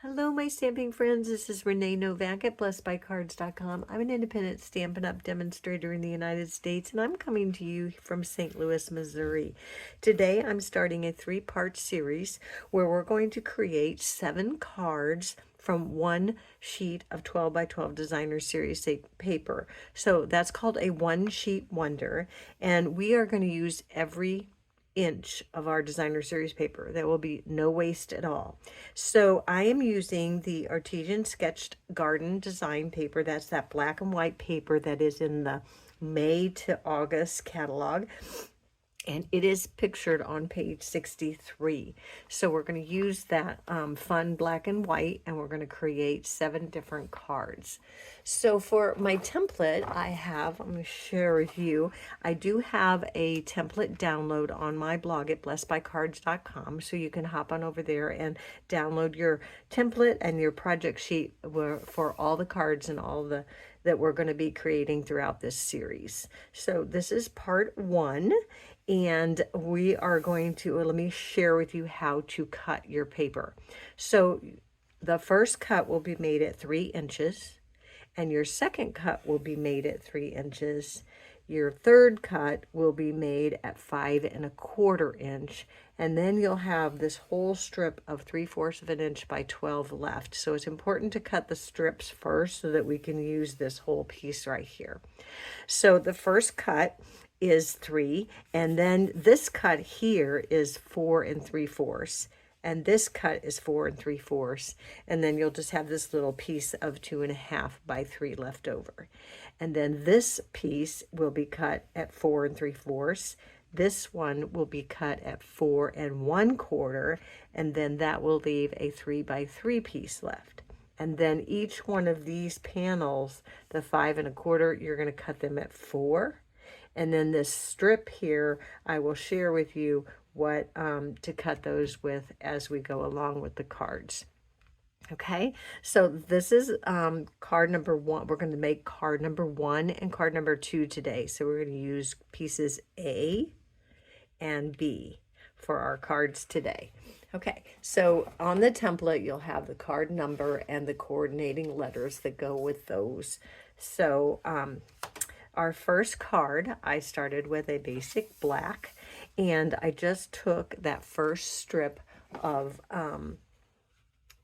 Hello, my stamping friends. This is Renee Novak at blessedbycards.com. I'm an independent Stampin' Up! Demonstrator in the United States, and I'm coming to you from St. Louis, Missouri. Today, I'm starting a three-part series where we're going to create 7 cards from one sheet of 12 by 12 designer series paper. So that's called a one-sheet wonder, and we are going to use every inch of our designer series paper. There will be no waste at all. So I am using the Artisan Sketched Garden design paper. That's that black and white paper that is in the May to August catalog. And it is pictured on page 63. So we're going to use that fun black and white, and we're going to create 7 different cards. So for my template, I'm going to share with you, I do have a template download on my blog at blessedbycards.com. So you can hop on over there and download your template and your project sheet for all the cards and all the that we're going to be creating throughout this series. So this is part 1. And we are going to, let me share with you how to cut your paper. So the first cut will be made at 3 inches, and your second cut will be made at 3 inches. Your third cut will be made at 5 1/4 inch, and then you'll have this whole strip of 3/4 of an inch by 12 left. So it's important to cut the strips first so that we can use this whole piece right here. So the first cut is 3, and then this cut here is 4 3/4, and this cut is 4 3/4, and then you'll just have this little piece of 2 1/2 by 3 left over. And then this piece will be cut at 4 3/4. This one will be cut at 4 1/4, and then that will leave a 3 by 3 piece left. And then each one of these panels, the 5 1/4, you're going to cut them at 4. And then this strip here, I will share with you what to cut those with as we go along with the cards. Okay, so this is card number 1. We're going to make card number 1 and card number 2 today. So we're going to use pieces A and B for our cards today. Okay, so on the template, you'll have the card number and the coordinating letters that go with those. So our first card, I started with a basic black, and I just took that first strip of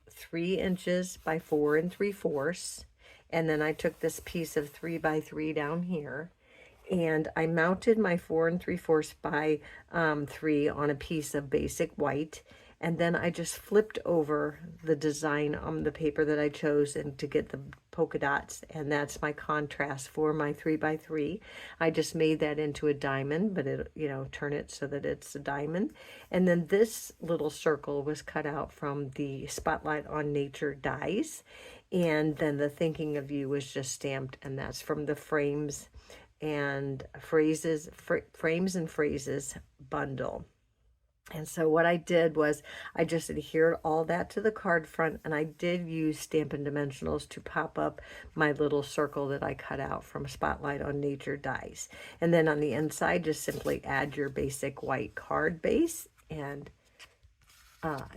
3 inches by 4 3/4, and then I took this piece of 3 by 3 down here, and I mounted my 4 3/4 by 3 on a piece of basic white, and then I just flipped over the design on the paper that I chose and to get the polka dots, and that's my contrast for my 3 by 3. I just made that into a diamond, but it, turn it so that it's a diamond. And then this little circle was cut out from the Spotlight on Nature dies, and then the Thinking of You was just stamped, and that's from the Frames and Phrases bundle. And so what I did was I just adhered all that to the card front, and I did use Stampin' Dimensionals to pop up my little circle that I cut out from Spotlight on Nature dies. And then on the inside, just simply add your basic white card base and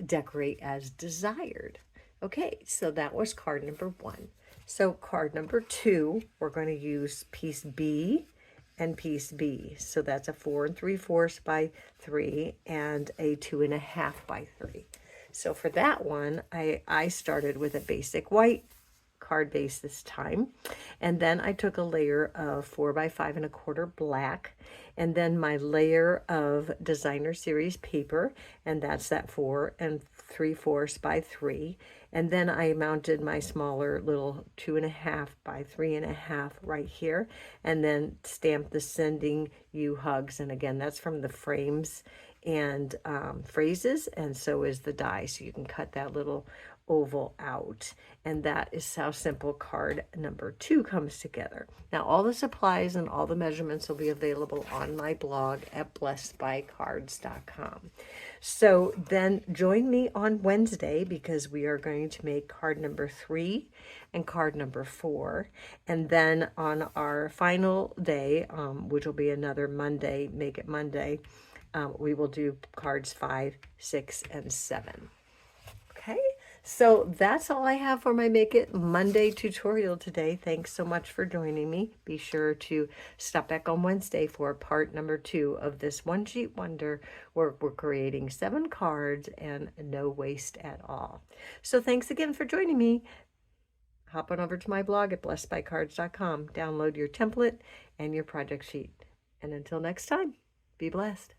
decorate as desired. Okay, so that was card number 1. So card number 2, we're going to use piece B and piece B. So that's a 4 3/4 by 3 and a 2 1/2 by 3. So for that one, I started with a basic white card base this time, and then I took a layer of 4 by 5 1/4 black, and then my layer of designer series paper, and that's that 4 3/4 by 3, and then I mounted my smaller little 2 1/2 by 3 1/2 right here, and then stamped the Sending You Hugs, and again, that's from the Frames and Phrases, and so is the die, so you can cut that little oval out. And that is how simple card number 2 comes together. Now all the supplies and all the measurements will be available on my blog at blessedbycards.com. So then join me on Wednesday, because we are going to make card number 3 and card number 4, and then on our final day, which will be another Monday, Make It Monday, we will do cards 5, 6, and 7. Okay, So that's all I have for my Make It Monday tutorial today. Thanks so much for joining me. Be sure to stop back on Wednesday for part number 2 of this one sheet wonder where we're creating 7 cards and no waste at all. So thanks again for joining me. Hop on over to my blog at blessedbycards.com. Download your template and your project sheet. And until next time, be blessed.